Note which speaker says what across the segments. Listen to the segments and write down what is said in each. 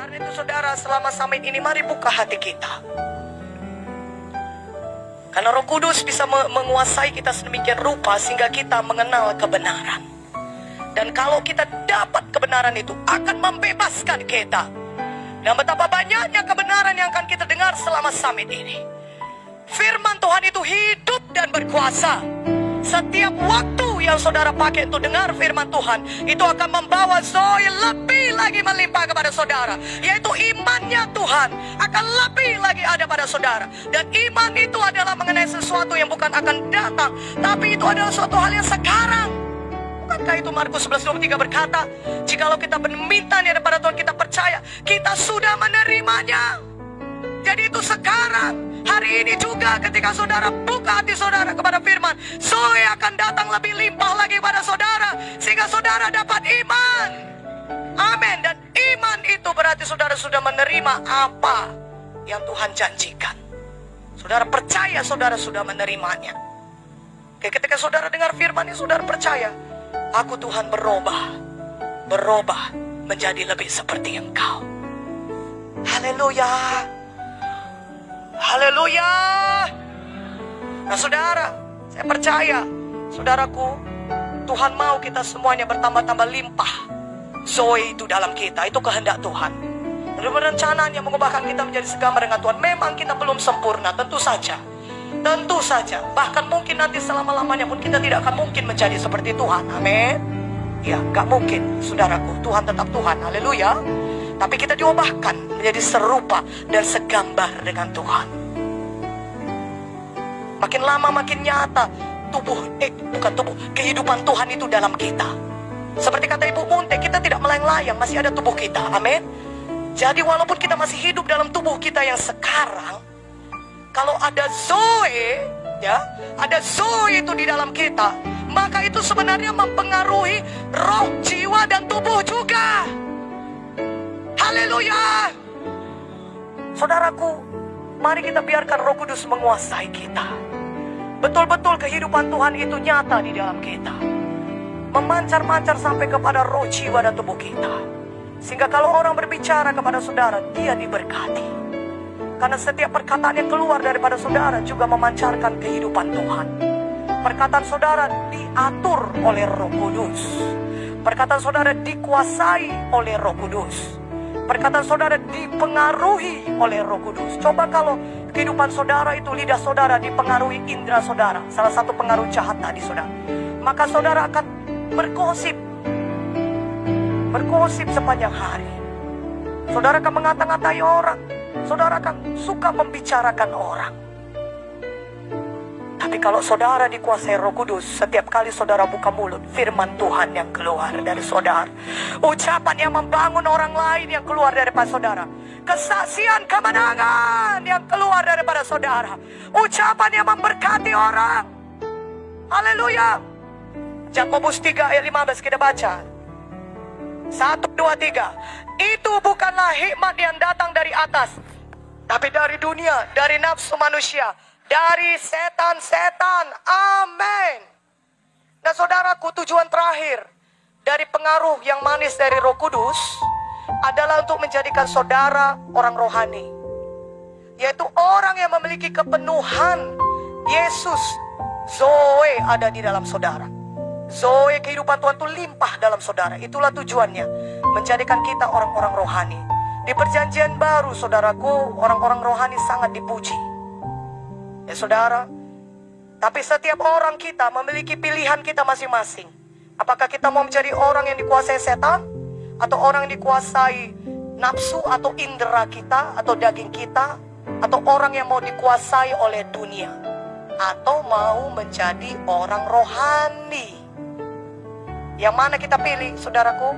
Speaker 1: Karena itu saudara, selama summit ini mari buka hati kita. Karena Roh Kudus bisa menguasai kita sedemikian rupa sehingga kita mengenal kebenaran. Dan kalau kita dapat kebenaran itu akan membebaskan kita. Dan betapa banyaknya kebenaran yang akan kita dengar selama summit ini. Firman Tuhan itu hidup dan berkuasa. Setiap waktu yang saudara pakai untuk dengar firman Tuhan, itu akan membawa Zoe lebih lagi melimpah kepada saudara. Yaitu imannya Tuhan akan lebih lagi ada pada saudara. Dan iman itu adalah mengenai sesuatu yang bukan akan datang, tapi itu adalah suatu hal yang sekarang. Bukankah itu Markus 11:23 berkata, jikalau kita meminta daripada Tuhan, kita percaya, kita sudah menerimanya. Jadi itu sekarang. Hari ini juga ketika saudara buka hati saudara kepada firman, Zoe akan datang lebih limpah lagi pada saudara, sehingga saudara dapat iman. Amin. Dan iman itu berarti saudara sudah menerima apa yang Tuhan janjikan. Saudara percaya saudara sudah menerimanya. Oke, ketika saudara dengar firman ini, saudara percaya, aku Tuhan berubah menjadi lebih seperti Engkau. Haleluya. Haleluya. Nah saudara, saya percaya, saudaraku, Tuhan mau kita semuanya bertambah-tambah limpah Zoe itu dalam kita. Itu kehendak Tuhan. Dan rencananya mengubahkan kita menjadi segambar dengan Tuhan. Memang kita belum sempurna, tentu saja. Tentu saja. Bahkan mungkin nanti selama-lamanya pun kita tidak akan mungkin menjadi seperti Tuhan. Amin. Ya, gak mungkin, saudaraku. Tuhan tetap Tuhan. Haleluya. Tapi kita diubahkan menjadi serupa dan segambar dengan Tuhan. Makin lama makin nyata kehidupan Tuhan itu dalam kita. Seperti kata Ibu Munte, kita tidak melayang-layang, masih ada tubuh kita. Amin. Jadi walaupun kita masih hidup dalam tubuh kita yang sekarang, kalau ada Zoe, ya, ada Zoe itu di dalam kita, maka itu sebenarnya mempengaruhi roh, jiwa, dan tubuh juga. Haleluya. Saudaraku, mari kita biarkan Roh Kudus menguasai kita. Betul-betul kehidupan Tuhan itu nyata di dalam kita, memancar-mancar sampai kepada roh, jiwa, dan tubuh kita. Sehingga kalau orang berbicara kepada saudara, dia diberkati. Karena setiap perkataan yang keluar daripada saudara juga memancarkan kehidupan Tuhan. Perkataan saudara diatur oleh Roh Kudus. Perkataan saudara dikuasai oleh Roh Kudus. Perkataan saudara dipengaruhi oleh Roh Kudus. Coba kalau kehidupan saudara itu, lidah saudara dipengaruhi indera saudara, salah satu pengaruh jahat tadi saudara, maka saudara akan bergosip sepanjang hari. Saudara akan mengata-ngatai orang. Saudara akan suka membicarakan orang. Tapi kalau saudara dikuasai Roh Kudus, setiap kali saudara buka mulut, firman Tuhan yang keluar dari saudara, ucapan yang membangun orang lain yang keluar daripada saudara, kesaksian kemenangan yang keluar daripada saudara, ucapan yang memberkati orang. Haleluya. Yakobus 3 ayat 15 kita baca. 1, 2, 3. Itu bukanlah hikmat yang datang dari atas, tapi dari dunia, dari nafsu manusia, dari setan-setan. Amin. Nah saudaraku, tujuan terakhir dari pengaruh yang manis dari Roh Kudus adalah untuk menjadikan saudara orang rohani, yaitu orang yang memiliki kepenuhan Yesus. Zoe ada di dalam saudara. Zoe kehidupan Tuhan itu limpah dalam saudara. Itulah tujuannya, menjadikan kita orang-orang rohani. Di perjanjian baru saudaraku, orang-orang rohani sangat dipuji, ya saudara. Tapi setiap orang kita memiliki pilihan kita masing-masing. Apakah kita mau menjadi orang yang dikuasai setan, atau orang yang dikuasai nafsu atau indera kita atau daging kita, atau orang yang mau dikuasai oleh dunia, atau mau menjadi orang rohani. Yang mana kita pilih saudaraku?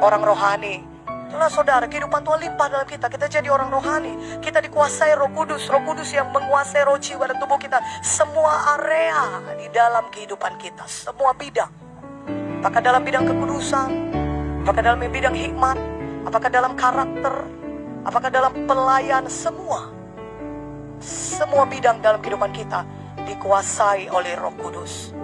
Speaker 1: Orang rohani. Itulah saudara, kehidupan Tuhan limpah dalam kita. Kita jadi orang rohani. Kita dikuasai Roh Kudus. Roh Kudus yang menguasai roh, jiwa, dan tubuh kita. Semua area di dalam kehidupan kita. Semua bidang. Apakah dalam bidang kekudusan? Apakah dalam bidang hikmat? Apakah dalam karakter? Apakah dalam pelayan? Semua bidang dalam kehidupan kita dikuasai oleh Roh Kudus.